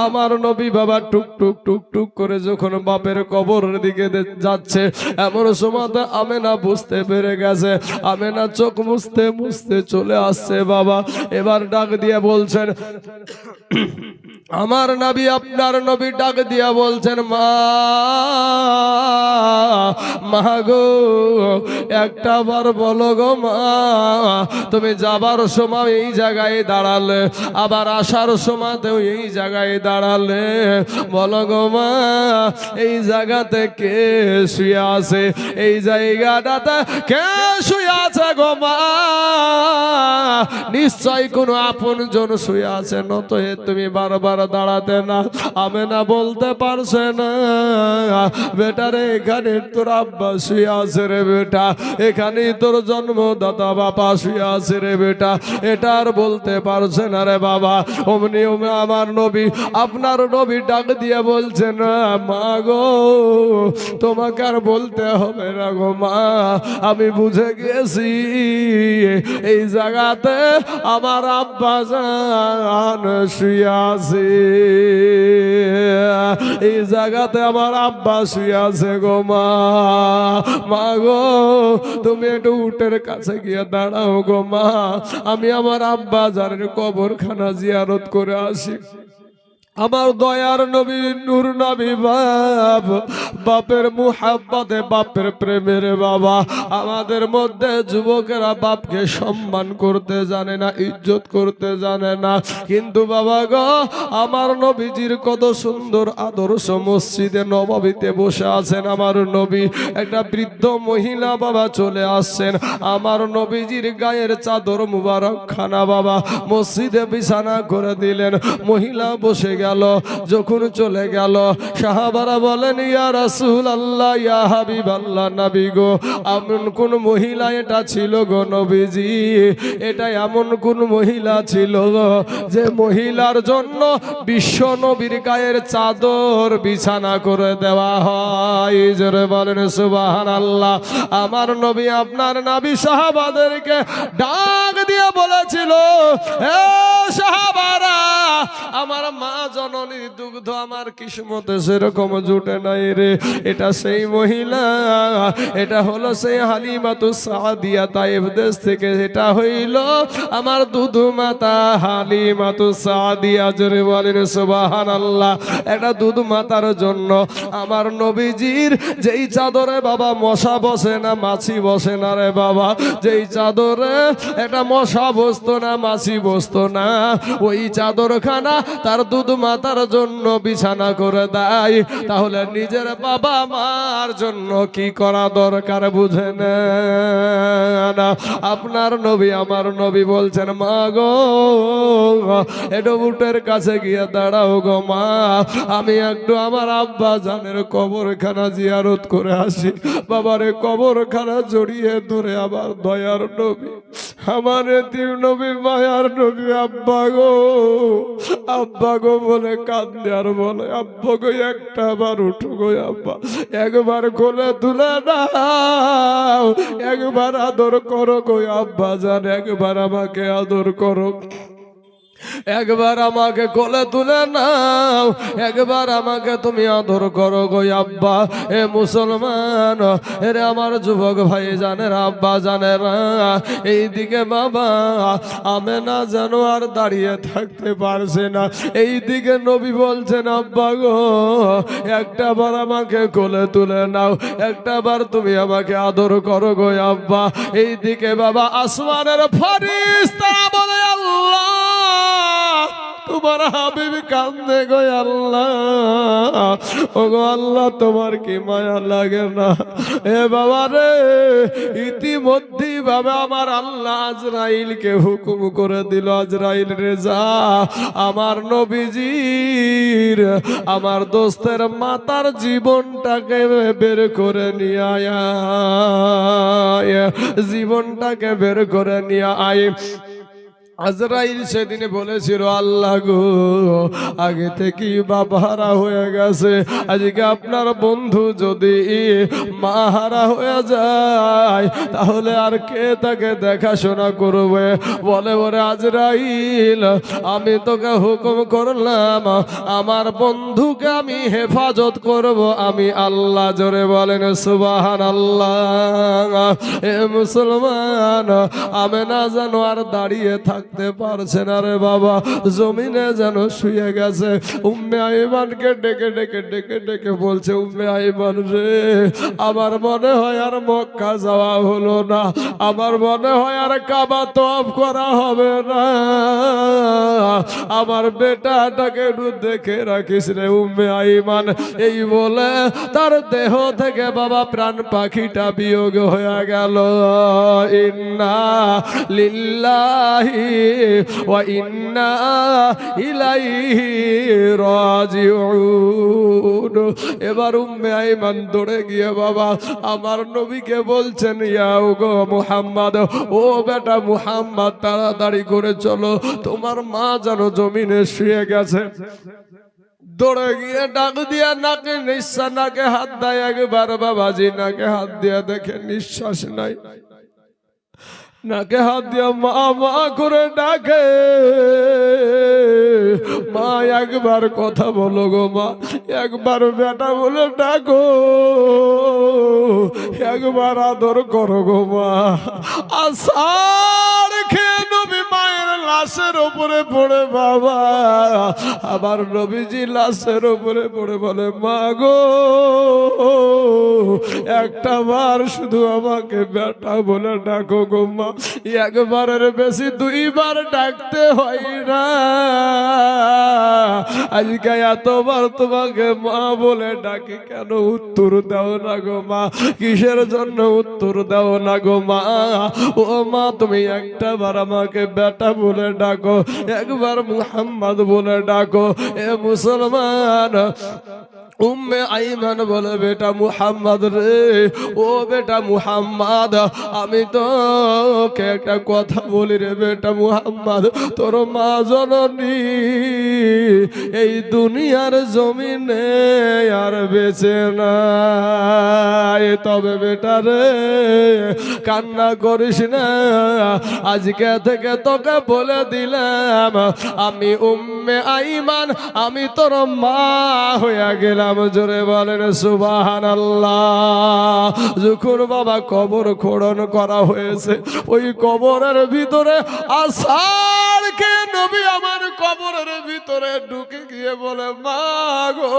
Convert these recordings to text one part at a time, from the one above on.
আমার নবী বাবা টুক টুক টুক টুক করে যখন বাপের কবরের দিকে যাচ্ছে, এমন সময়তে আমেনা বুঝতে পেরে গেছে। আমেনা চোখ মুছতে মুছতে চলে আসছে বাবা। এবার ডাক দিয়ে বলছেন, আমার নবী আপনার নবী ডাক দিয়া বলছেন, মা মা গো একটা বার বলো গো মা, তুমি যাবার সময় এই জায়গায় দাঁড়ালে, আবার আসার সময়তেও এই জায়গায় দাঁড়ালে, বলো গো মা এই জায়গাতে কে শুয়ে আছে, এই জায়গাটাতে কে শুয়ে আছে গো মা? নিশ্চয় কোনো আপন জন শুয়ে আছে, নত তুমি বারবার দাঁড়াতে না। আমেনা বলতে পারছে না, বেটারে এখানে তোর আব্বা শুয়ে আছে রে বেটা, এখানেই তোর জন্মদাতা বাবা শুয়ে আছে রে বেটা, এটা আর বলতে পারছে না রে বাবা। অমনি আমার নবী আপনার নবী ডাক দিয়ে বলছেন, মা গো তোমাকে আর বলতে হবে না গো মা, আমি বুঝে গেছি এই জায়গাতে আমার আব্বা জান শুয়ে আছে, এই জায়গাতে আমার আব্বা শুয়ে আছে গো মা। মা গো তুমি একটু উটের কাছে গিয়ে দাঁড়াও গো মা, আমি আমার আব্বা জানের কবরখানা জিয়ারত করে আসি। আমার দয়ার নবী নূর নবী বাপ, বাপের মুহাব্বতে বাপের প্রেমের বাবা। আমাদের মধ্যে যুবকেরা বাপকে সম্মান করতে জানে না, ইজ্জত করতে জানে না, কিন্তু বাবা গো আমার নবীজির কত সুন্দর আদর্শ। মসজিদে নববীতে বসে আছেন আমার নবী, একটা বৃদ্ধ মহিলা বাবা চলে আসছেন, আমার নবীজির গায়ের চাদর মুবারক খানা বাবা মসজিদে বিছানা করে দিলেন। মহিলা বসে গেল, যখন চলে গেল সাহাবারা বলেন, ইয়া রাসূলুল্লাহ ইয়া হাবিবাল্লাহ, নবী গো এমন কোন মহিলা এটা ছিল গো নবীজি, এটা এমন কোন মহিলা ছিল যে মহিলার জন্য বিশ্ব নবীর গায়ের চাদর বিছানা করে দেওয়া হয়? জোরে বলেন সুবহানাল্লাহ। আমার নবী আপনার নবী সাহাবাদেরকে ডাক দিয়ে বলেছিল, হে সাহাবারা, আমার মা জননীর দুগ্ধ আমার কিসমতে সেরকম জুটে নাই রে। এটা সেই মহিলা, এটা হলো সেই হালিমাতুস সাদিয়া, তায়েফ দেশ থেকে এটা হইল আমার দুধু মাতা হালিমাতুস সাদিয়া। জোরে বলেন সুবহানাল্লাহ। এটা দুধু মাতার জন্য আমার নবীজির যেই চাদরে বাবা মশা বসে না, মাছি বসে না রে বাবা, যেই চাদরে এটা মশা বসতো না, মাছি বসতো না, ওই চাদরখানা তার দুধ মাতার জন্য বিছানা করে দেয়। তাহলে নিজের বাবা মার জন্য কি করা দরকার বুঝে না? আপনার নবী আমার নবী বলছেন, মা গো একটু উটের কাছে গিয়ে দাঁড়াও গো মা, আমি একটু আমার আব্বা জানের কবরখানা জিয়ারত করে আসি। বাবারে কবরখানা জড়িয়ে ধরে আবার দয়ার নবী, আমার এতিম নবী মায়ার নবী আব্বা গো, আব্বা গো বলে কান্দে আর বলে, আব্বা গো একটা বার উঠো গো আব্বা, একবার কোলে তুলে নাও, একবার আদর করো গো আব্বা জান, একবার আমাকে আদর করো, একবার আমাকে কোলে তুলে নাও, একবার আমাকে তুমি আদর করো গো আব্বা। এ মুসলমান, এরে আমার যুবক ভাই জানের আব্বা জানেরা, এইদিকে বাবা আমেনা যেন আর দাঁড়িয়ে থাকতে পারছে না, এইদিকে নবী বলছেন, আব্বা গো একটা বার আমাকে কোলে তুলে নাও, একটা বার তুমি আমাকে আদর করো গো আব্বা। এইদিকে বাবা আসমানের ফেরেশতা বলে, আল্লাহ তোমার হাবিব কান্দে গো আল্লাহ, ও গো আল্লাহ তোমার কি মায়া লাগে না? এ বাবা রে, ইতিমধ্যে বাবা আমার আল্লাহ আজরাইলকে হুকুম করে দিল, আজরাইল রে যা আমার নবীজির আমার দোস্তের মাতার জীবনটাকে বের করে নিয়ে আয়, জীবনটাকে বের করে নিয়ে আয়। আজরাইল সেদিনে বলেছিল, আল্লাহ গো, আগে থেকেই বাবাহারা হয়ে গেছে, আজকে আপনার বন্ধু যদি মাহারা হয়ে যায় তাহলে আর কে তাকে দেখাশোনা করবে? বলে, ওরে আজরাইল, আমি তোকে হুকুম করলাম, আমার বন্ধুকে আমি হেফাজত করব, আমি আল্লাহ। জোরে বলেন সুবহানাল্লাহ। এ মুসলমান, আমি না যেন আর দাঁড়িয়ে থাকতে পারছে না রে বাবা, জমিনে যেন শুয়ে গেছে। উম্মে আইমানকে ডেকে ডেকে ডেকে ডেকে বলছে, উম্মে আইমান রে, আমার মনে হয় আর মক্কা যাওয়া হলো না, আমার মনে হয় আর কাবা তওয়াফ করা হবে না, আমার বেটাটাকে একটু দেখে রাখিস রে উম্মে আইমান। এই বলে তার দেহ থেকে বাবা প্রাণ পাখিটা বিয়োগ হয়ে গেল। ইন্না লিল্লাহি ওয়া ইন্না ইলাইহি রাজিউন। এবার উম্মে আইমান দৌড়ে গিয়ে বাবা আমার নবীকে বলছেন, ইয়া গো মুহাম্মদ, ও বেটা মুহাম্মদ, তাড়াতাড়ি করে চলো, তোমার মা যেন জমিনে শুয়ে গেছে। দৌড়ে গিয়ে ডাক দিয়া নাকে নিঃশ্বাস, নাকে হাত দেয় একবার বাবাজি, নাকে হাত দিয়া দেখে নিঃশ্বাস নাই, নাকে হাত দিয়া মা মা করে ডাকে, মা একবার কথা বলো গো মা, একবার বেটা বলে ডাকো, একবার আদর করো গো মা। আসার খেয়ে নবী মায়ের লাশের উপরে পড়ে বাবা, আবার নবীজি লাশের উপরে পড়ে বলে, মা গো, একটা বার শুধু আমাকে বেটা বলে ডাকো গো মা, একবারের বেশি দুইবার ডাকতে হয় না, আজকে এতবার তোমাকে মা বলে ডাকি, কেন উত্তর দাও না গো মা? কিসের জন্য উত্তর দাও না গো মা? ও মা, তুমি একটা বার আমাকে বেটা বলে ডাকো, একবার মুহাম্মদ বলে ডাকো। এ মুসলমান, উম্মে আইমান বলে, বেটা মুহাম্মদ রে, ও বেটা মুহাম্মদ, আমি তোকে একটা কথা বলি রে বেটা মুহাম্মদ, তোর মা জননী এই দুনিয়ার জমিনে আর বেঁচে নাই, তবে বেটা রে কান্না করিস না, আজকে থেকে তোকে বলে দিলাম, আমি উম্মে আইমান, আমি তোর মা হয়ে গেলাম। জোরে বলেন সুবহানাল্লাহ। যখন বাবা কবর খোঁড়ন করা হয়েছে, ওই কবরের ভিতরে আসার কে নবী আমার কবরের ভিতরে ঢুকে গিয়ে বলে, মা গো,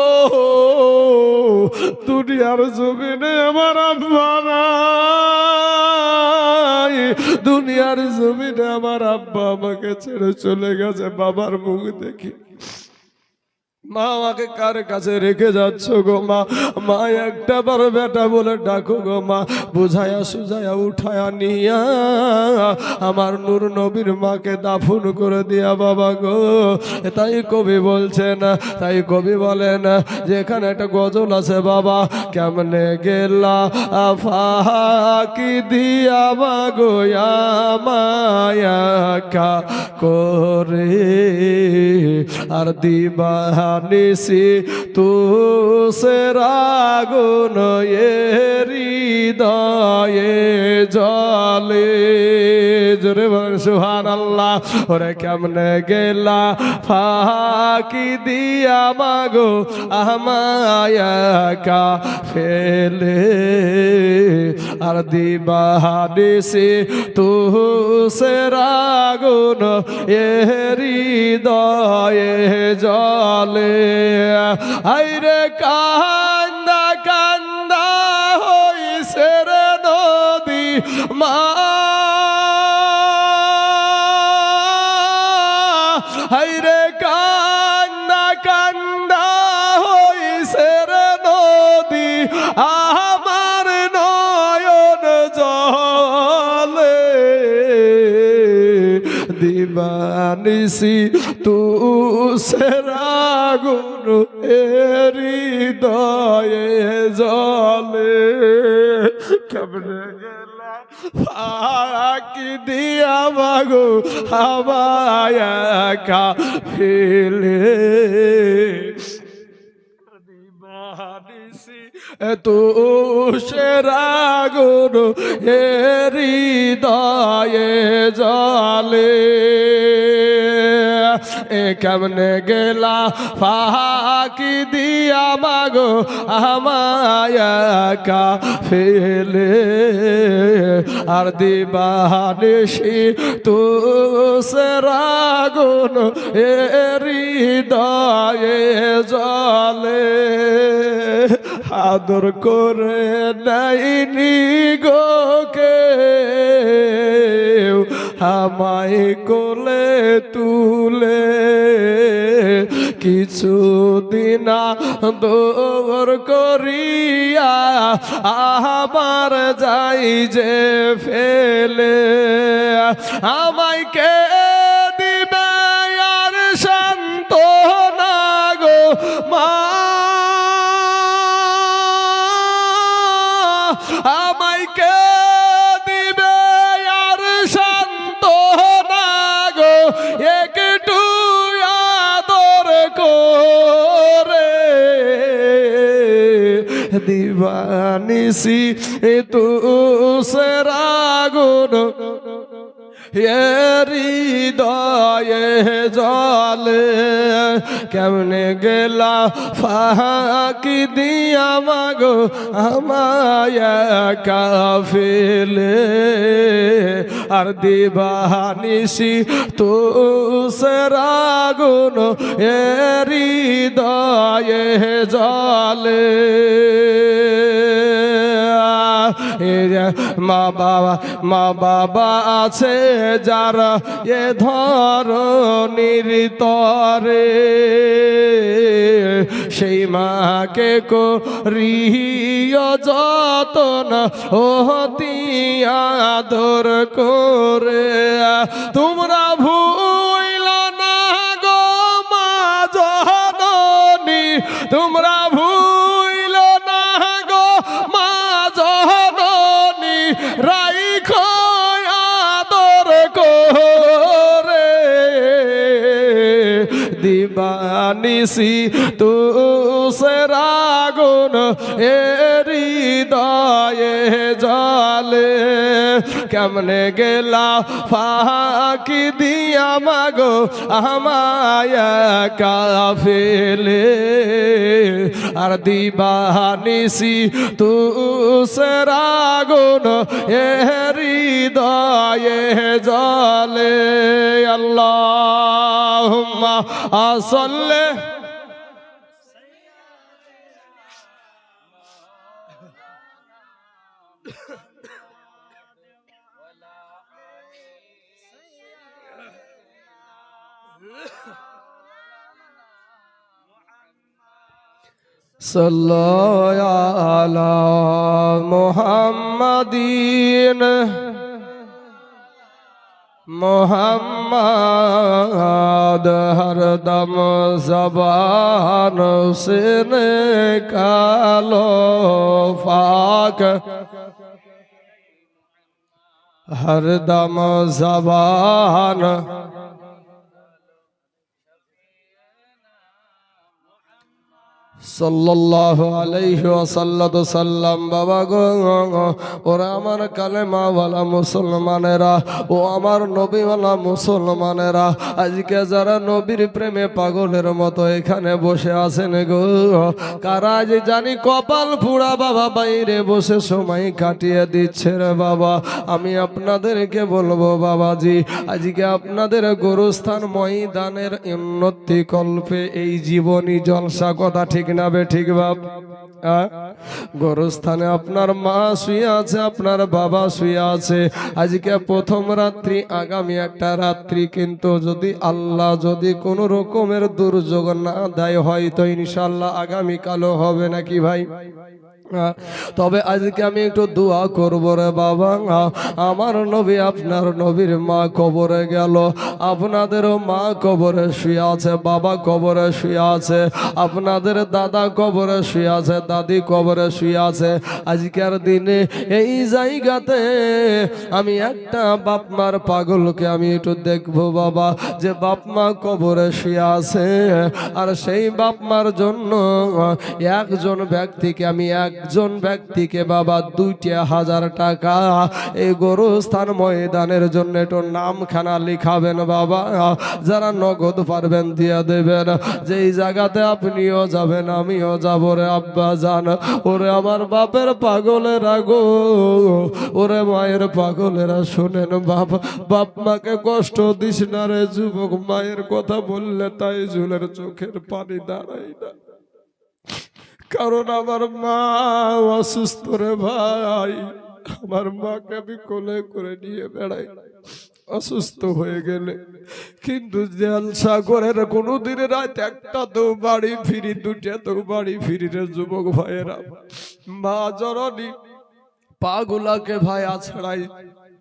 দুনিয়ার জমিনে আমার আব্বা নাই, দুনিয়ার জমিনে আমার আব্বা আমাকে ছেড়ে চলে গেছে, বাবার মুখ দেখি, মা আমাকে কার কাছে রেখে যাচ্ছ গো মা? মা একটা বার বেটা বলে ডাকো গো মা, বুঝায়া সুঝায়া উঠায়া নিয়া আমার নূর নবীর মাকে দাফন করে দিয়া বাবা গো। তাই কবি বলছেন, তাই কবি বলেন যে এখানে একটা গজল আছে বাবা, কেমনে গেলা ফাঁকি দিয়া মাগো মায়া কা করে, আর দিবা নিশি তু সে রাগুন হৃদয়ে জলে। জোরে বলেন সুবহানাল্লাহ। ওরে কেমনে গেলা ফাঁকি দিয়া মাগো আমায়া কা ফেলে, আর দিবা নিশি তু সে রাগুন হৃদয়ে জলে। আইরে কান্দা কান্দা হইছে রে নদী মা, আইরে কান্দা কান্দা হইছে রে নদী আমার নয়ন জলে, দিবানিসি তু সে রাগুন হৃদয়ে জলে। কেমনে গেলা ফাঁকি দিয়া মাগো আমায় একা ফেলে তু সেরাগুন হৃদয়ে জলে কেমনে গেলা ফাঁকি দিয়া মাগো আমায় একা ফেলে আর দিবানিশি তু সেরাগুন হৃদয়ে জলে আদর করে নাইনি গো কেউ আমায় কোলে তুলে কিছুদিন দূর করিয়া আমার যাই যে ফেলে আমায় কে দিবে আর শান্ত না গো মা আমায় কে দিবে আর শান্ত না গো একটু আদর করে দিবানিসি তু সেরাগুন হৃদয়ে জলে কেমনে গেলা ফাঁকি দিয়া মাগো আমায় একা ফেলে আর দিবানিশি তু সেরাগুন হৃদয়ে জলে মা বাবা আছে যার এ ধরনের তরে সেই মাকে করিও যতন অতি আদর করে তোমরা ভুল না গো মা জননী তোমরা ভুল না গো মা জননী রাইখো আদর করে দিবানিসি তু সেরাগুন হৃদয়ে জলে কেমনে গেলা ফাঁকি দিয়া মাগো আমায় একা ফেলে আর দিবানিসি তু সেরাগুন হৃদয়ে জলে আল্লাহুম্মা সাল্লি সাল্লাল্লাহু আলা মুহাম্মাদিন মোহাম্মদ হরদম জবান সে নিকালো ফাক হরদম জবান সাল্লাল্লাহু আলাইহি ওয়াসাল্লাম বাবা গো ওরা আমার কালেমাওয়ালা মুসলমানেরা ও আমার নবীওয়ালা মুসলমানেরা আজকে যারা নবীর প্রেমে পাগলের মতো এখানে বসে আছেন গো কারা আজ জানি কপাল পুরা বাবা বাইরে বসে সময় কাটিয়ে দিচ্ছে রে বাবা আমি আপনাদেরকে বলবো বাবাজি আজকে আপনাদের গোরস্থান ময়দানের উন্নতি কল্পে এই জীবনী জলসা কথা ঠিক না বে ঠিক বাপ গোরস্থানে আপনার মা শুয়ে আছে আপনার বাবা শুয়ে আছে আজকে প্রথম রাত্রি আগামী একটা রাত্রি কিন্তু যদি আল্লাহ যদি কোনো রকমের দুর্যোগ না দেয় হয়তো ইনশাআল্লাহ আগামী কালও হবে নাকি ভাই তবে আজকে আমি একটু দোয়া করব রে বাবা। আমার নবী আপনার নবীর মা কবরে গেল, আপনাদেরও মা কবরে শুয়ে আছে, বাবা কবরে শুয়ে আছে, আপনাদের দাদা কবরে শুয়ে আছে, দাদি কবরে শুয়ে আছে। আজকের দিনে এই জায়গাতে আমি একটা বাপ মার পাগলকে আমি একটু দেখবো বাবা, যে বাপ মা কবরে শুয়ে আছে, আর সেই বাপ মার জন্য একজন ব্যক্তিকে আমি একজন ব্যক্তিকে বাবা 2,000 টাকা এই গোরস্থান ময়দানের জন্য একটু নামখানা লিখাবেন বাবা। যারা নগদ পারবেন দিয়ে দেবেন। যেই জায়গাতে আপনিও যাবেন আমিও যাব রে আব্বা জান। ওরে আমার বাপের পাগলেরা গো, ওরে মায়ের পাগলেরা শোনেন বাপ, বাপ মাকে কষ্ট দিস না রে যুবক। মায়ের কথা বললে তাই ঝুলের চোখের পানি দাঁড়াই না, কারণ আমার মা অসুস্থ রে ভাই। আমার মাকে আমি কোলে করে নিয়ে বেড়াই অসুস্থ হয়ে গেলে, কিন্তু জলসাগরের কোনোদিন রাত একটা তো বাড়ি ফিরি, 2টা তো বাড়ি ফিরি রে যুবক ভাইয়েরা। মা জননী পাগুলাকে ভাই আছড়াই,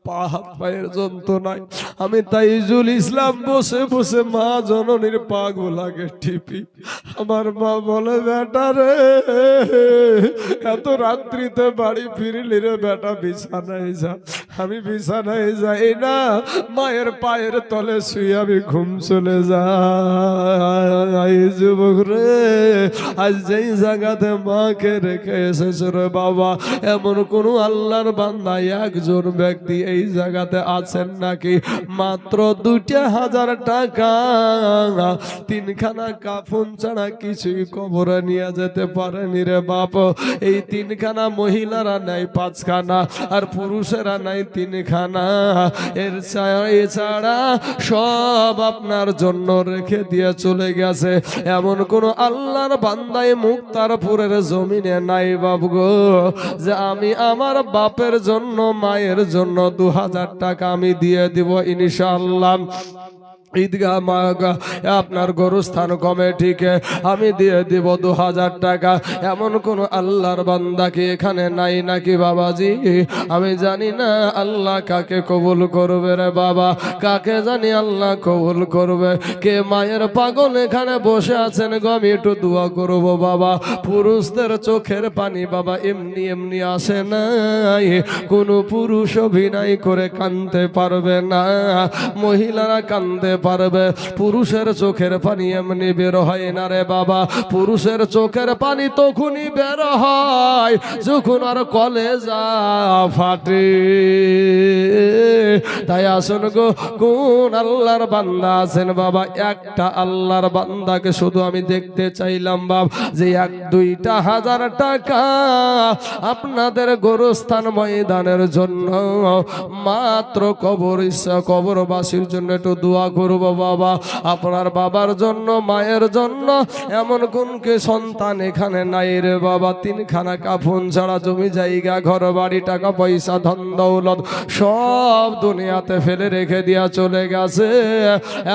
পা হাত পায়ের যন্ত্রণায় আমি তাইজুল ইসলাম বসে বসে মা জননীর পাগুলাকে টিপি। আমার মা বলে, বেটা রে এত রাত্রিতে বাড়ি ফিরলি রে বেটা, বিছানায় যা। আমি বিছানায় যাই না, মায়ের পায়ের তলে শুয়ে আমি ঘুম চলে যাই। যুবক রে আজ যেই জায়গাতে মাকে রেখে এসেছে রে বাবা, এমন কোন আল্লাহর বান্দা একজন ব্যক্তি এই জায়গাতে আছেন নাকি? মাত্র 2,000 টাকা 3খানা কাফন ছাড়া কিছুই কবরে নিয়ে যেতে পারেনি রে বাপ। এই 3খানা মহিলারা নাই 5খানা, আর পুরুষেরা নাই 3খানা। এছাড়া সব আপনার জন্য রেখে দিয়ে চলে গেছে। এমন কোন আল্লাহর বান্দায় মুক্তারপুরের জমিনে নাই বাপ গো, যে আমি আমার বাপের জন্য মায়ের জন্য 2,000 টাকা আমি দিয়ে দিব ইনশাআল্লাহ। ঈদগাহ মাগা আপনার গরুস্থান কমিটিকে আমি দিয়ে দিব 2,000 টাকা। এমন কোন আল্লাহর বান্দা কি এখানে নাই নাকি বাবাজি? আমি জানি না আল্লাহ কাকে কবুল করবে রে বাবা, কাকে জানি আল্লাহ কবুল করবে। কে মায়ের পাগল এখানে বসে আছেন গো, আমি একটু দোয়া করব বাবা। পুরুষদের চোখের পানি বাবা এমনি এমনি আসে নাই, কোন পুরুষ অভিনয় করে কাঁদতে পারবে না, মহিলারা কাঁদতে পারবে। পুরুষের চোখের পানি এমনি বের হয় না রে বাবা। পুরুষের চোখের পানি তখনই বের হয় যখন আর কলেজা ফাটে। তাই আসুন গো, কোন আল্লাহর বান্দা আছেন বাবা? একটা আল্লাহর বান্দাকে শুধু আমি দেখতে চাইলাম বাপ, যে 1-2 টাকা আপনাদের গোরস্থান ময়দানের জন্য মাত্র কবরবাসীর জন্য একটু দোয়া করব বাবা। আপনার বাবার জন্য, মায়ের জন্য। এমন কোন কে সন্তান এখানে নাই রে বাবা, 3খানা কাফন ছাড়া জমি জায়গা ঘর বাড়ি টাকা পয়সা ধন দৌলত সব দুনিয়াতে ফেলে রেখে দিয়া চলে গেছে।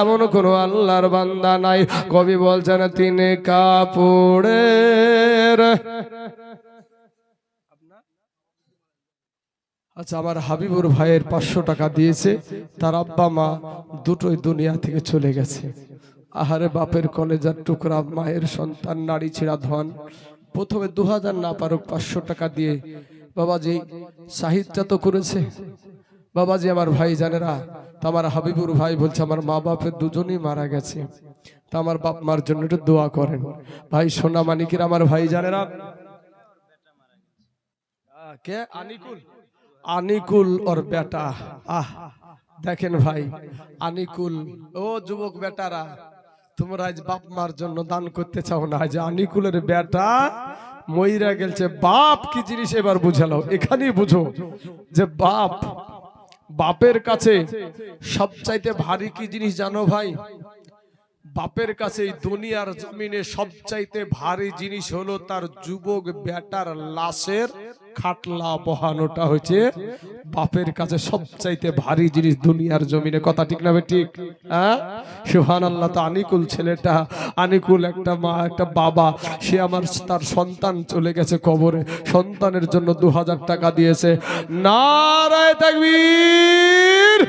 এমন কোন আল্লাহর বান্দা নাই। কবি বলছেন 3 কাপড়ের। আচ্ছা, আমার হাবিবুর ভাইয়ের 500 টাকা দিয়েছে, তার আব্বা মা দুটোই দুনিয়া থেকে চলে গেছে। আহারে বাপের কলেজার টুকরা, মায়ের সন্তান, নারী ছিড়া ধন। প্রথমে 2,000 না পারুক 500 টাকা দিয়ে বাবাজি সাহিত্যটা তো করেছে। বাবাজি আমার ভাই জানেরা, তা আমার হাবিবুর ভাই বলছে আমার মা বাপের দুজনই মারা গেছে, তা আমার বাপ মার জন্য একটু দোয়া করেন ভাই। সোনা মানিকের আমার ভাই জানেরা, কে আনিকুল, আনিকুল ওর বেটা। আহ দেখেন ভাই, আনিকুল ও যুবক বেটারা, তোমরা আজ বাপ মার জন্য দান করতে চাও না। আজ আনিকুলের বেটা মইরা গেলছে। বাপ কি জিনিস এবার বুঝালো, এখানেই বুঝো যে বাপের কাছে সবচাইতে ভারী কি জিনিস জানো ভাই? বাপের কাছে এই দুনিয়ার জমিনে সবচাইতে ভারী জিনিস হলো তার যুবক বেটার লাশের খাটলা বহানোটা হচ্ছে বাপের কাছে সবচাইতে ভারী জিনিস দুনিয়ার জমিনে, কথা ঠিক না ঠিক? হ্যাঁ, সুবহানাল্লাহ। তো আনিকুল ছেলেটা, আনিকুল একটা মা একটা বাবা, সে আমার তার সন্তান চলে গেছে কবরে, সন্তানের জন্য 2000 টাকা দিয়েছে। নারায়ে তাকবীর,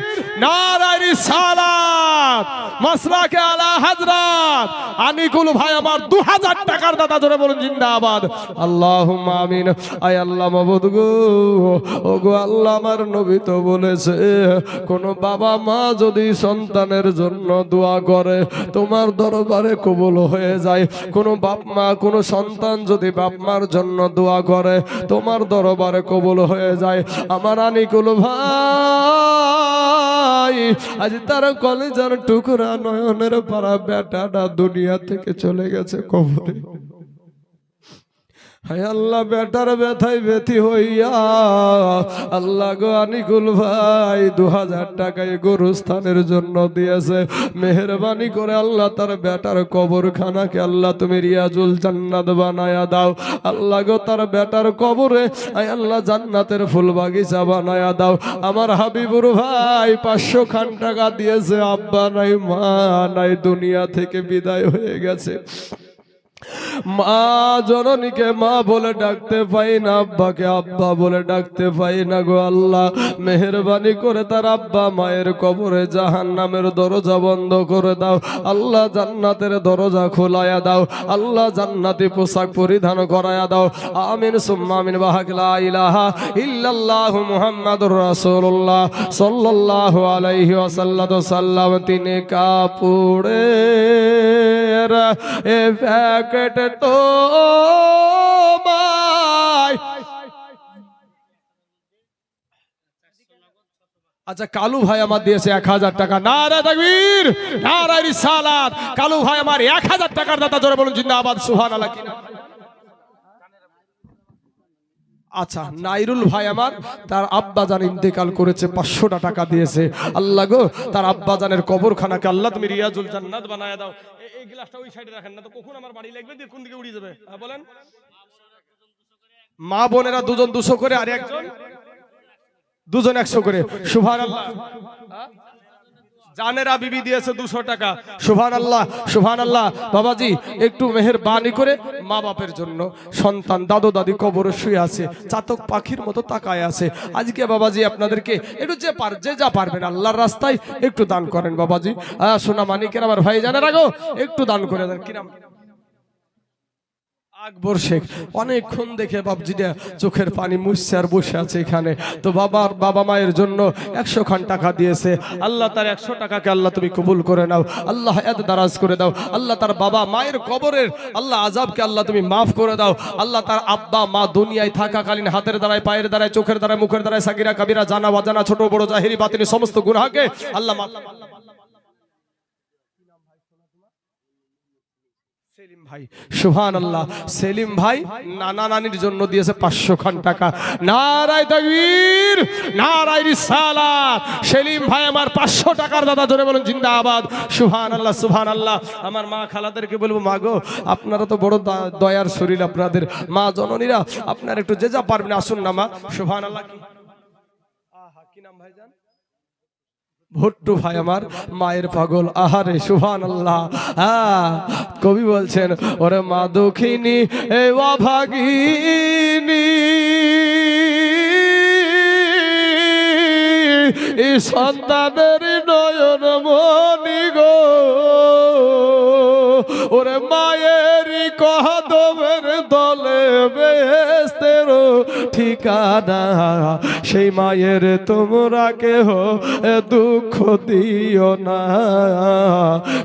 নারায়ে রিসালাত, মাসলাকে আলা হযরত আনিকুল ভাই আমার 2000 টাকার দাদা, জোরে বলুন জিন্দাবাদ। আল্লাহুম্মা আমিন। আয় আল্লাহ মাবুদ গো, ও গো আল্লাহ, আমার নবী তো বলেছে কোন বাবা মা যদি সন্তানের জন্য দোয়া করে তোমার দরবারে কবুল হয়ে যায়। কোন বাপ মা, কোন সন্তান যদি বাপ মার জন্য দোয়া করে তোমার দরবারে কবুল হয়ে যায়। আমার আনিকুল ভাই আজ তার কলেজের টুকরা নয়নের পাড়া বেটাটা দুনিয়া থেকে চলে গেছে কবরে। হায় আল্লাহ, বেটার ব্যথায় ব্যথি হইয়া আল্লাহ গো আনিকুল ভাই 2000 টাকায় গরুস্থানের জন্য দিয়েছে। মেহেরবানি করে আল্লাহ তার বেটার কবরখানাকে আল্লাহ তুমি রিয়াজুল জান্নাত বানায়া দাও। আল্লাহ গো তার বেটার কবরে আয় আল্লাহ জান্নাতের ফুল বাগিচা বানায়া দাও। আমার হাবিবুর ভাই 500 খান টাকা দিয়েছে, আব্বা নাই মা নাই, দুনিয়া থেকে বিদায় হয়ে গেছে। মা জননীকে মা বলে ডাকতে পাই না, আব্বাকে আব্বা বলে ডাকতে পাই না গো আল্লাহ, মেহেরবানি করে তার আব্বা মায়ের কবরে জাহান্নামের দরজা বন্ধ করে দাও। আল্লাহ জান্নাতের দরজা খোলায়া দাও। আল্লাহ জান্নাতি পোশাক পরিধান করায়া দাও। আমিন সুম্মা আমিন। বাহাক লা ইলাহা ইল্লাল্লাহু মুহাম্মাদুর রাসূলুল্লাহ সাল্লাল্লাহু আলাইহি ওয়াসাল্লাম। তিনি কাপড়ে এ প্যাকেট তো আচ্ছা, কালু ভাই আমার দিয়েছে 1000 টাকা। নারায়ে তাকবীর, নারায়ে রিসালাত। কালু ভাই আমার 1000 টাকার দাতা, জোরে বলুন জিন্দাবাদ, সুবহানাল্লাহ। কি নাম? আচ্ছা, নাইরুল ভাই আমার তার আব্বাজান ইন্তেকাল করেছে, 500 টাকা দিয়েছে। আল্লাহ গো তার আব্বাজানের কবরখানাকে আল্লাহ তুমি রিয়াজুল জান্নাত বানায়া দাও। এই গ্লাসটা ওই সাইডে রাখেন না তো, কখন আমার বাড়ি লাগবে, কোন দিকে উড়ে যাবে বলেন। মা বোনেরা দুজন 200 করে, আর একজন দুজন 100 করে। সুবহানাল্লাহ। জানেরা বিবি দিয়েছে 200 টাকা। সুবহানাল্লাহ, সুবহানাল্লাহ। বাবাজি একটু মেহেরবানি করে মা বাপের জন্য, সন্তান দাদু দাদি কবরে শুয়ে আছে, চাতক পাখির মতো তাকায় আছে। আজকে বাবাজি আপনাদেরকে একটু যে যা পারবেন আল্লাহর রাস্তায় একটু দান করেন বাবাজি। সোনা মানিকের আমার ভাই জানেরা গো, একটু দান করে দেন। কি নাম? আকবর শেখ। অনেকক্ষণ দেখে বাবজিটা চোখের পানি মুছছে আর বসে আছে এখানে। তো বাবা মায়ের জন্য 100 খান টাকা দিয়েছে। আল্লাহ তার 100 টাকাকে আল্লাহ তুমি কবুল করে নাও। আল্লাহ এত দারাজ করে দাও। আল্লাহ তার বাবা মায়ের কবরের আল্লাহ আযাবকে আল্লাহ তুমি মাফ করে দাও। আল্লাহ তার আব্বা মা দুনিয়ায় থাকাকালীন হাতের দ্বারায়, পায়ের দ্বারায়, চোখের দ্বারায়, মুখের দ্বারায়, সাগিরা কাবিরা, জানা অজানা, ছোট বড়, জাহিরি বাতিনি সমস্ত গুনাহকে আল্লাহ মাফ। সেলিম ভাই, সুবহানাল্লাহ। সেলিম ভাই নানা নানির জন্য দিয়েছে 500 খান টাকা। নারায়ে তাকবীর, নারায়ে রিসালাত। সেলিম ভাই আমার 500 টাকার দাদা, জোরে বলুন জিন্দাবাদ। সুবহানাল্লাহ, সুবহানাল্লাহ। আমার মা খালাদেরকে বলবো, মা গো আপনারা তো বড় দয়ার শরীর, আপনাদের মা জননীরা, আপনারা একটু যে যা পারবেন আসুন না মা। সুবহানাল্লাহ। কি নাম ভাইজান? ভুট্টু ভাই আমার মায়ের পাগল। আহারে সুবহানাল্লাহ। হ্যাঁ, কবি বলছেন ওরে মা দুঃখিনী এ অভাগিনী, এই সন্তানের নয়ন মনি গো, ওরে মায়েরই কদমের দলে বেহেশতের ঠিকানা, সেই মায়ের তোমরা কেহ দুঃখ দিও না,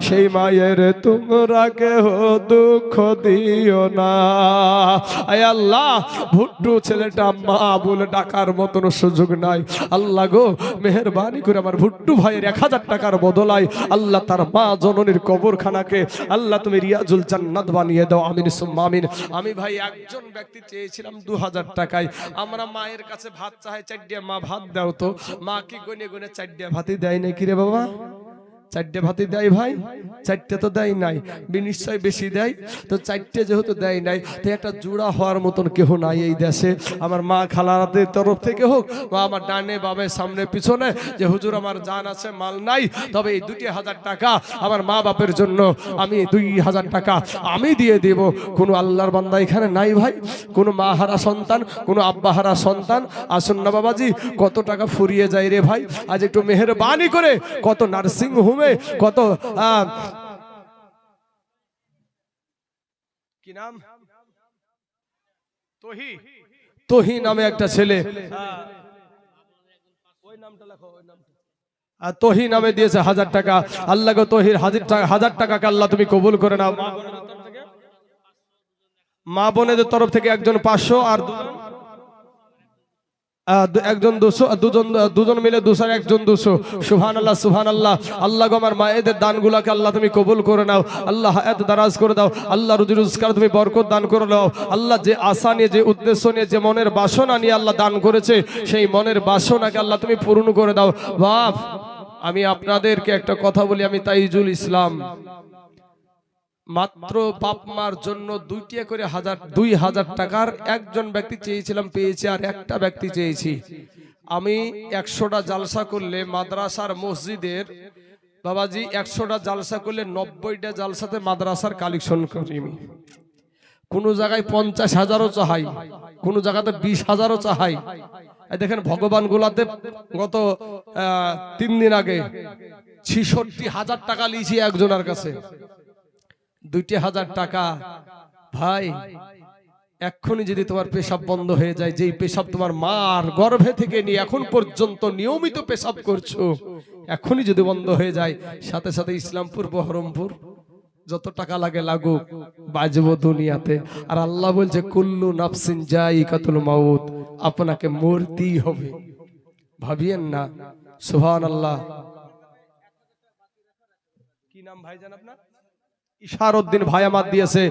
সেই মায়ের তোমরা কেহ দুঃখ দিও না। আয় আল্লাহ, ভুট্টু ছেলেটা মা বলে ডাকার মতন সুযোগ নাই। আল্লাহ গো মেহেরবানি করে আমার ভুট্টু ভাইয়ের 1000 টাকার বদলায় আল্লাহ তার মা জননীর কবরখানাকে আল্লাহ তুমি রিয়াজুল জান্নাত বানিয়ে দাও। আমিন সুম্মা আমিন। আমি ভাই একজন ব্যক্তি চেয়েছিলাম 2000 টাকায়। আমরা মায়ের কাছে ভাত চাই 4 ডিয়া, মা ভাত দাও তো। মা কি গনে গনে 4 ডিয়া ভাতই দেয় নাকি রে বাবা? চারটে ভাতি দেয় ভাই, চারটে তো দেয় নাই, নিশ্চয় বেশি দেয়। তো চারটে যেহেতু দেয় নাই, তো একটা জোড়া হওয়ার মতন কেহ নাই এই দেশে। আমার মা খালাদের তরফ থেকে হোক বা আমার ডানে বামে সামনে পিছনে, যে হুজুর আমার জান আছে মাল নাই, তবে এই 2000 টাকা আমার মা বাপের জন্য আমি 2000 টাকা আমি দিয়ে দেব। কোনো আল্লাহর বান্দা এখানে নাই ভাই? কোনো মা হারা সন্তান, কোনো আব্বা হারা সন্তান? আসুন না বাবাজি, কত টাকা ফুরিয়ে যায় রে ভাই। আজ একটু মেহেরবানি করে কত নার্সিং হোমে, কত কি নাম, তোহি নামে একটা ছেলে, ওই নামটা লেখো, ওই নামটা তোহি নামে দিয়েছে 1000 টাকা। আল্লাহ গো, তোহির 1000 টাকাকে আল্লাহ তুমি কবুল করে নাও। মা বোনেদের তরফ থেকে একজন 500 আর একজন 200, দুজন মিলে 200, একজন 200। সুবহানাল্লাহ সুবহানাল্লাহ। আল্লাহ গো, আমার মায়েদের দানগুলোকে আল্লাহ তুমি কবুল করে নাও। আল্লাহ হায়াত দারাজ করে দাও। আল্লাহ রুজি রোজগার তুমি বরকত দান করে দাও। আল্লাহ যে আশা নিয়ে, যে উদ্দেশ্য নিয়ে, যে মনের বাসনা নিয়ে আল্লাহ দান করেছে, সেই মনের বাসনাকে আল্লাহ তুমি পূর্ণ করে দাও। বাপ, আমি আপনাদেরকে একটা কথা বলি, আমি তাইজুল ইসলাম, মাত্র বাপ মার জন্য 2টা করে 2000 টাকার একজন ব্যক্তি চেয়েছিলাম, পেয়েছি। আর একটা ব্যক্তি চেয়েছি। আমি 100টা জালসা করলে মাদ্রাসার মসজিদের বাবাজি, 100টা জালসা করলে 90টা জালসাতে মাদ্রাসার কালেকশন করি আমি। কোন জায়গায় 50,000ও চাহাই, কোন জায়গাতে 20,000ও চাহাই। দেখেন ভগবান গোলাতে গত 3 দিন আগে 66,000 টাকা লিয়েছি একজনের কাছে। 2000 টাকা ভাই, এক্ষুনি যদি তোমার পেশাব বন্ধ হয়ে যায়, যেই পেশাব তোমার মার গর্ভে থেকে নিয়ে এখন পর্যন্ত নিয়মিত পেশাব করছো, এক্ষুনি যদি বন্ধ হয়ে যায়, সাথে সাথে ইসলামপুর বহরমপুর যত টাকা লাগে লাগুক, বাজবো দুনিয়াতে। আর আল্লাহ বলছে কুল্লু নাফসিন যায়িকাতুল মাউত, আপনাকে মরতেই হবে, ভাবিয়েন না। সুবহানাল্লাহ। কি নাম ভাইজান আপনার? ইশারউদ্দিন ভাই আমার দিয়েছে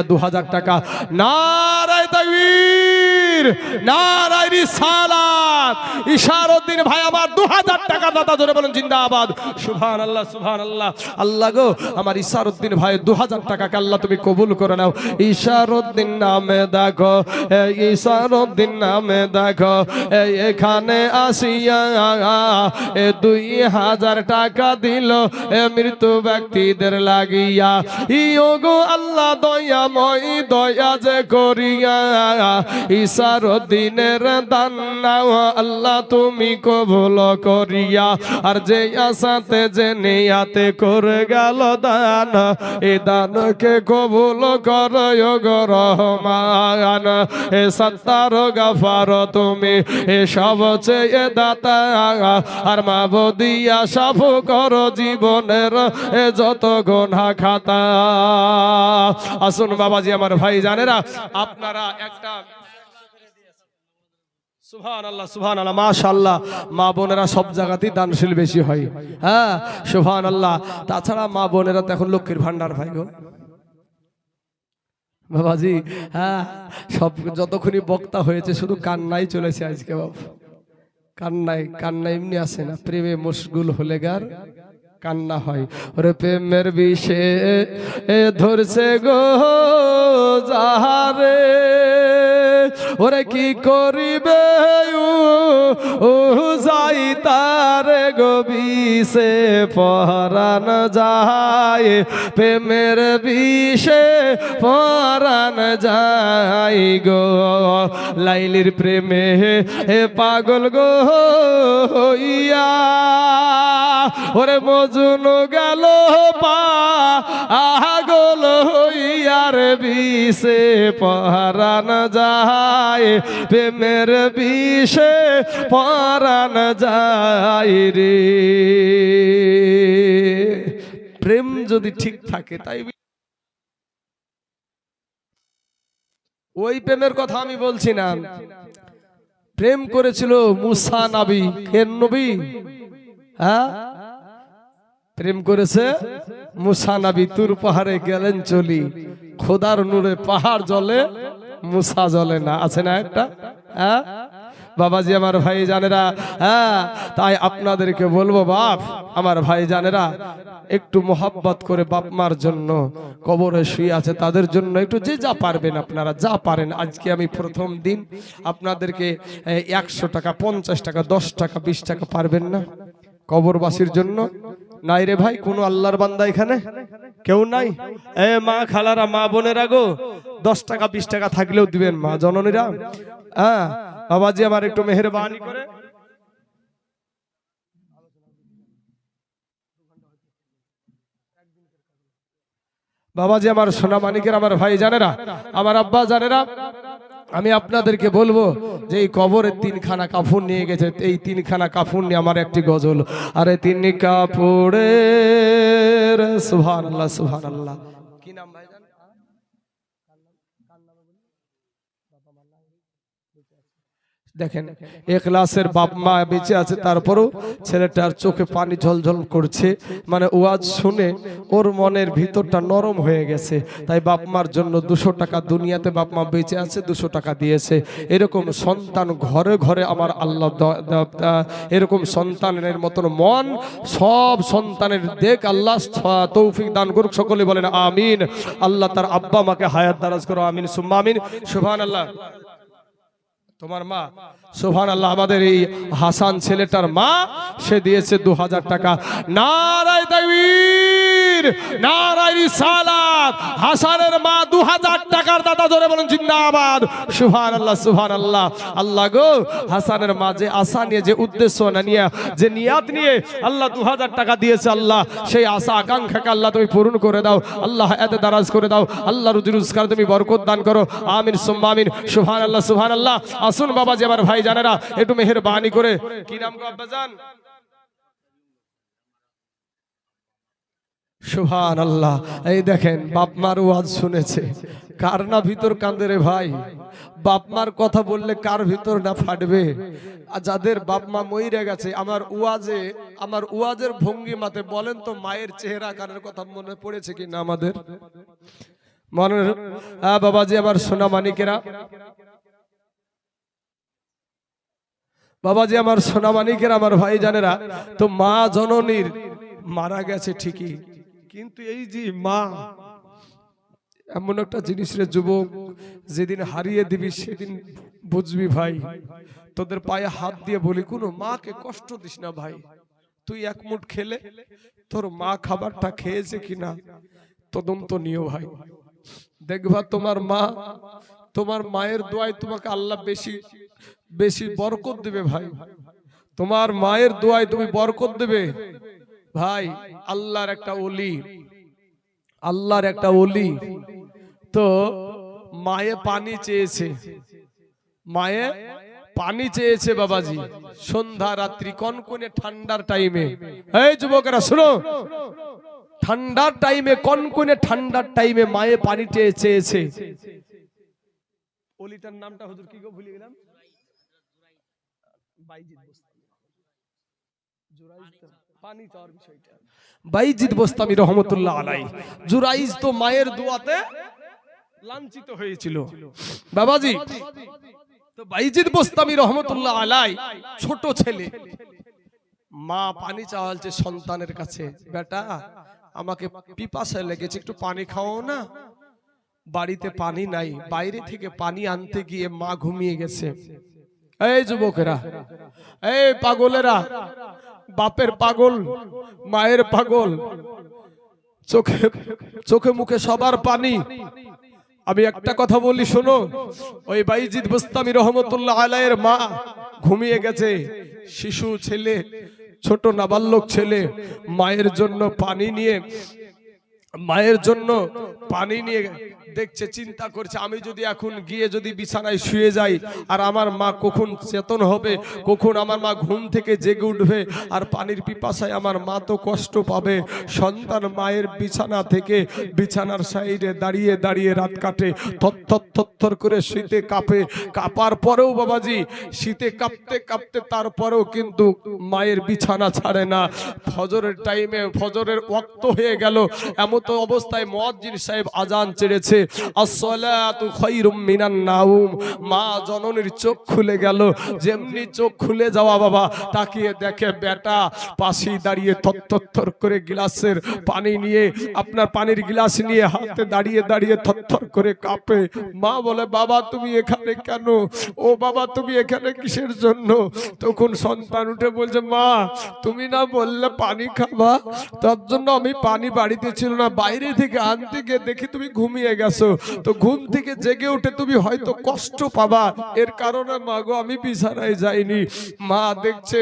2000 টাকা। নারায়ে তাকবীর, নারায়ে রিসালাত। ইশারউদ্দিন ভাই আমার 2000 টাকা দাতা, জোরে বলেন জিন্দাবাদ। সুবহানাল্লাহ সুবহানাল্লাহ। আল্লাহ গো, আমার ইশারউদ্দিন ভাই 2000 টাকাকে আল্লাহ তুমি কবুল করে নাও। ইশারউদ্দিন নামে দেখো, ইশারউদ্দিন নামে দেখো, এখানে আসিয়া 2000 টাকা দিল মৃত ব্যক্তিদের লাগিয়া। ইয়োগো আল্লাহ দয়াময়, দয়া যে করিয়া ইশারউদ্দিনের দান নাও আল্লাহ তুমি কবুল করিয়া। আর যে আশাতে যে নিয়াতে করে গেল দান, এ দানকে কবুল করো গো রহমান। এ সত্তার গাফার তুমি, এ সবচেয়ে দাতা। আর মাবুদিয়া সাফ করো জীবনের যত গুনাহ খাতা। আসুন বাবাজি, আমার ভাই জানেরা, আপনারা একটা সুবহানাল্লাহ সুবহানাল্লাহ মাশাআল্লাহ। মা বোনেরা সব জায়গাতেই দানশীল বেশি হয়। হ্যাঁ সুবহানাল্লাহ। তাছাড়া মা বোনেরা তো এখন লক্ষ্মীর ভান্ডার ভাই গো বাবাজি। হ্যাঁ, সব যতক্ষণই বক্তা হয়েছে শুধু কান্নাই চলেছে আজকে বাবু। কান্নাই কান্না এমনি আসে না, প্রেমে মশগুল হলে গার কান্না হয়। ওরে প্রেমের বিষে ধরছে গো যাহারে, ওরে কি করিবে ও যাই তারে গো বিষে পরাণ যায়। প্রেমের বিষে পরাণ যায় গো, লাইলির প্রেমে পাগল গো ইয়া। ওরে মজুন গেল পাগল হইয়ার বিষে পরাণ যায়। প্রেমের বিষে পরাণ যায় রে। প্রেম যদি ঠিক থাকে, তাই ওই প্রেমের কথা আমি বলছি না। প্রেম করেছিল মুসা নবী। কেন নবী? হ্যাঁ, প্রেম করেছে মুসা নবী। তুর পাহাড়ে গেলেন চলি, খোদার নূরে পাহাড় জ্বলে মুসা জ্বলে না, আছে না একটা? হ্যাঁ বাবাজি আমার ভাই জানেরা, হ্যাঁ তাই আপনাদেরকে বলবো বাপ আমার ভাই জানেরা, একটু মোহাব্বত করে বাপ মার জন্য কবরে শুয়ে আছে তাদের জন্য একটু যে যা পারবেন আপনারা যা পারেন। আজকে আমি প্রথম দিন আপনাদেরকে 100 টাকা 50 টাকা 10 টাকা 20 টাকা পারবেন না কবরবাসীর জন্য? নাই রে ভাই, কোন আল্লাহর বান্দা এখানে কেউ নাই? মা খালারা মা বোনেরা গো, 10 টাকা 20 টাকা থাকলেও দিবেন মা জননীরা। হ্যাঁ বাবাজি আমার একটু মেহেরবানি করে বাবাজি আমার সোনা মানিকের আমার ভাই জানেরা, আমার আব্বা জানেরা, আমি আপনাদেরকে বলবো যে এই কবরে 3খানা কাফন নিয়ে গেছে, এই 3খানা কাফন নিয়ে আমার একটি গজল, আরে 3 কাপড়ের সুবহানাল্লাহ সুবহানাল্লাহ। কি নাম ভাই জান? দেখেন ইখলাসের বাপ মা বেঁচে আছে, তারপরও ছেলেটার চোখে পানি ঝলঝল করছে, মানে ওয়াজ শুনে ওর মনের ভিতরটা নরম হয়ে গেছে। তাই বাপ মার জন্য 200 টাকা, দুনিয়াতে বাপ মা বেঁচে আছে 200 টাকা দিয়েছে। এরকম সন্তান ঘরে ঘরে আমার আল্লাহ, এরকম সন্তানের মতন মন সব সন্তানের দেখ আল্লাহ তৌফিক দান করুক, সকলে বলেন আমিন। আল্লাহ তার আব্বা মাকে হায়াত দারাজ করো, আমিন সুম্মা আমিন। সুবহানাল্লাহ। তোমার মা সুবহানাল্লাহ, আমাদের এই হাসান ছেলেটার মা সে দিয়েছে 2000 টাকা। নারায়ে তাকবীর, নারায়ে রিসালাত। হাসানের মা 2000 টাকার দাতা, জোরে বলেন জিন্দাবাদ। সুবহানাল্লাহ সুবহানাল্লাহ। আল্লাহ গো, হাসানের মা যে আশা নিয়ে, যে উদ্দেশ্য নিয়ে, যে নিয়াত নিয়ে আল্লাহ 2000 টাকা দিয়েছে, আল্লাহ সেই আশা আকাঙ্ক্ষাকে আল্লাহ তুমি পূরণ করে দাও, আল্লাহ এত দারাজ করে দাও, আল্লাহ রুজি রোজগার তুমি বরকত দান করো, আমিন সুম্মা আমিন। সুবহানাল্লাহ সুবহানাল্লাহ। আসুন বাবাজি আমার ভাই জানেরা, একটু মেহেরবানি করে, কি নাম গো আব্বাজান? সুবহানাল্লাহ। এই দেখেন বাপ মার ওয়াজ শুনেছে, কার না ভিতর কান্দে রে ভাই? বাপ মার কথা বললে কার ভিতর না ফাটবে? যাদের বাপ মা মইরে গেছে, আমার ওয়াজের ভঙ্গিমাতে বলেন তো, মায়ের চেহারা কানের কথা মনে পড়েছে কি না আমাদের? মনে বাবাজি আমার সোনা মানিকেরা, বাবাজি আমার সোনা মানিকের আমার ভাই জানেরা, তো মা জননীর মারা গেছে ঠিকই, কিন্তু এই যে মা এমন একটা জিনিস রে যুবক, যেদিন হারিয়ে দিবি সেদিন বুঝবি ভাই। তোদের পায়ে হাত দিয়ে বলি, কোনো মাকে কষ্ট দিস না ভাই। তুই এক মুঠ খেলে তোর মা খাবারটা খেয়েছে কিনা তদন্ত নিও ভাই। দেখবা তোমার মায়ের দোয়ায় তোমাকে আল্লাহ বেশি বেশি বরকত দেবে ভাই। তোমার মায়ের দোয়ায় তুমি বরকত দেবে ভাই। আল্লাহর একটা ওলি তো মায়ে পানি চেয়েছে বাবাজি, সন্ধ্যা রাত্রি কনকনে ঠান্ডার টাইমে। এই যুবকেরা শুনো, ঠান্ডার টাইমে, কনকনে ঠান্ডার টাইমে মায়ে পানি চেয়েছে। ওলিটার নামটা হুজুর কি গো ভুলে গেলাম। বাইজিদ বোস্তামি রহমতুল্লাহ আলাই। জুরাইজ তো মায়ের দোয়াতে লাঞ্ছিত হয়েছিল বাবাজি। তো বাইজিদ বোস্তামি রহমতুল্লাহ আলাই ছোট ছেলে, মা পানি চাওয়ালছে সন্তানের কাছে, বেটা আমাকে পিপাসা লেগেছে, একটু পানি খাও না। বাড়িতে পানি নাই, বাইরে থেকে পানি আনতে গিয়ে মা ঘুমিয়ে গেছে। এই যুবকেরা, এই পাগলেরা, বাপের পাগল, মায়ের পাগল, চোখে মুখে সবার পানি। আমি একটা কথা বলি শোনো, ওই বাইজিদ বোস্তামি রহমতুল্লাহ আলাইয়ের মা ঘুমিয়ে গেছে, শিশু ছেলে, ছোট নাবালক ছেলে মায়ের জন্য পানি নিয়ে দেখছে, চিন্তা করছে, আমি যদি এখন গিয়ে যদি বিছানায় শুয়ে যাই, আর আমার মা কখন চেতন হবে, কখন আমার মা ঘুম থেকে জেগে উঠবে, আর পানির পিপাসায় আমার মা তো কষ্ট পাবে। সন্তান মায়ের বিছানা থেকে বিছানার সাইডে দাঁড়িয়ে দাঁড়িয়ে রাত কাটে, থর করে শীতে কাঁপার পরেও বাবাজি, শীতে কাঁপতে কাঁপতে তারপরেও কিন্তু মায়ের বিছানা ছাড়ে না। ফজরের টাইমে, ফজরের ওয়াক্ত হয়ে গেল, এমত অবস্থায় মুয়াজ্জিন সাহেব আজান ছেড়েছে। আসসালাতু খায়রুম মিনান নাওম। মা জননীর চোখ খুলে গেল। যেমনি চোখ খুলে যাওয়া বাবা তাকিয়ে দেখে বেটা পাশেই দাঁড়িয়ে থরথর করে গ্লাসের পানি নিয়ে, আপনার পানির গ্লাস নিয়ে হাতে দাঁড়িয়ে দাঁড়িয়ে থরথর করে কাঁপে। মা বলে বাবা তুমি এখানে কেন? ও বাবা তুমি এখানে কিসের জন্য? তখন সন্তান উঠে বলছে মা তুমি না বললে পানি খাবা, তার জন্য আমি পানি বাড়িতে ছিল না, বাইরে থেকে আনতে গিয়ে দেখি তুমি ঘুমিয়ে গেছো, তো ঘুম থেকে জেগে উঠে তুমি হয়তো কষ্ট পাবা, এর কারণে মা গো আমি বিছানায় যাইনি। মা দেখছে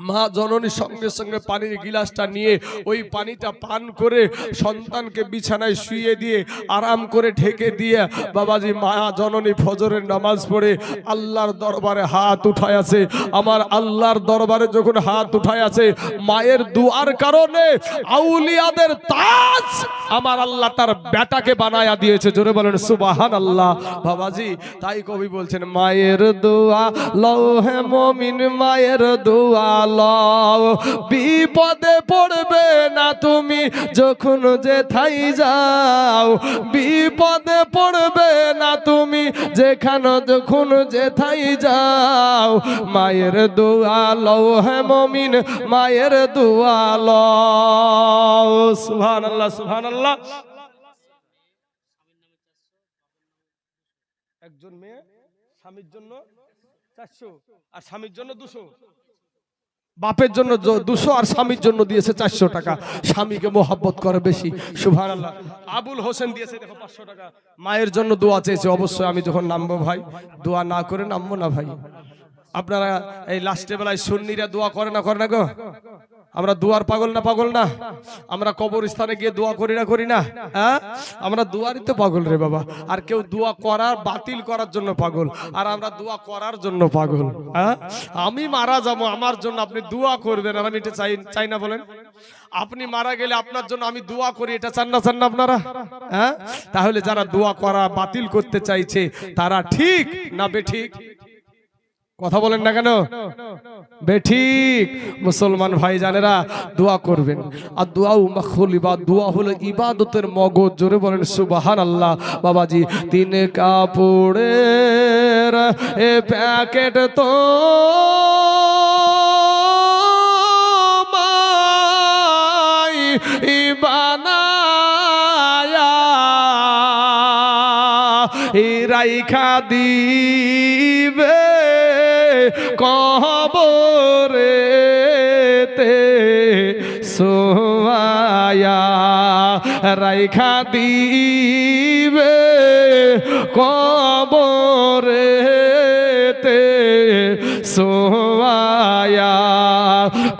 মা জননী সঙ্গে সঙ্গে পানির গিলাসটা নিয়ে ওই পানিটা পান করে সন্তানকে বিছানায় শুইয়ে দিয়ে আরাম করে ঢেকে দিয়ে বাবাজি মা জননী ফজরের নামাজ পড়ে আল্লাহর দরবারে হাত উঠায় আছে। আমার আল্লাহর দরবারে যখন হাত উঠায় আছে, মায়ের দুয়ার কারণে আউলিয়াদের তাজ আমার আল্লাহ তার বেটাকে বানায়া দিয়েছে। জোরে বলেন সুবহানাল্লাহ। বাবাজি তাই কবি বলছেন মায়ের দোয়া লও হে মুমিন, মায়ের দোয়া লও, বিপদে পড়বে না তুমি যখন যেথায় যাও, বিপদে পড়বে না তুমি যেখানে যখন যেথায় যাও, মায়ের দোয়া লও হে মুমিন, মায়ের দোয়া লও। সুবহানাল্লাহ সুবহানাল্লাহ। একজন মেয়ে স্বামীর জন্য 400 আর স্বামীর জন্য 200, বাপের জন্য 200 আর স্বামীর জন্য দিয়েছে 400 টাকা। স্বামীকে মোহাব্বত করে বেশি। সুবহানাল্লাহ। আবুল হোসেন দিয়েছে দেখো 500 টাকা। মায়ের জন্য দোয়া চেয়েছে। অবশ্যই আমি যখন নামবো ভাই, দোয়া না করে নামবো না ভাই। আপনারা এই লাস্টে বেলায় সুন্নিরা দোয়া করে না গো? আমরা দুয়ার পাগল না পাগল না? আমরা কবরস্থানে গিয়ে দোয়া করি না হ্যাঁ? আমরা দুয়ারই তো পাগল রে বাবা। আর কেউ দোয়া করার বাতিল করার জন্য পাগল, আর আমরা দোয়া করার জন্য পাগল। হ্যাঁ, আমি মারা যাবো আমার জন্য আপনি দোয়া করবেন, আর আমি এটা চাই না বলেন? আপনি মারা গেলে আপনার জন্য আমি দোয়া করি, এটা চান না আপনারা? হ্যাঁ, তাহলে যারা দোয়া করা বাতিল করতে চাইছে তারা ঠিক না বেঠিক? কথা বলেন না কেন? বেঠিক। মুসলমান ভাই জানেরা দোয়া করবেন। আর দোয়া মাখুল ইবাদ, দোয়া হলো ইবাদতের মগজ। জোরে বলেন সুবহানাল্লাহ। বাবাজি 3 কাপড়ের এ প্যাকেট তো মাই বানায়া রাইখা দিবে কবরেতে সোয়া, রাইখা দিবে কবরেতে সোয়া,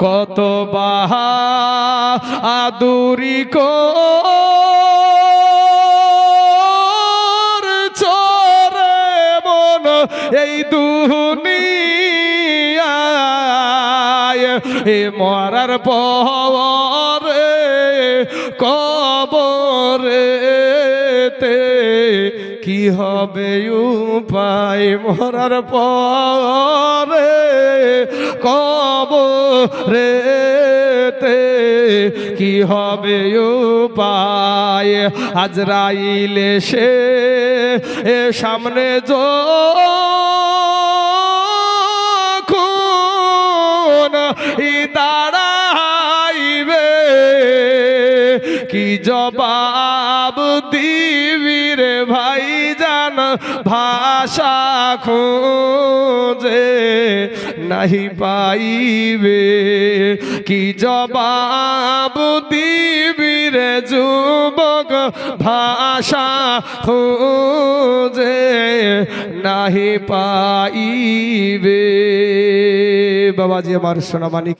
কত বাহাদুরি চরে মন এই দুনিয়ায়, এ মরার পরে কবরেতে কি হবে উপায়, মরার পরে কবরেতে কি হবে উপায়। আজরাইল এসে সামনে যখন দাঁড়াইবে, কি জবাব দিবি রে ভাই জান, ভাষা খোঁজে নাহি পাইবে, কি জবাব দিবি রে যুবক, ভাষা খোঁজে নাহি পাইবে। বাবাজি আমার সোনা মানিক।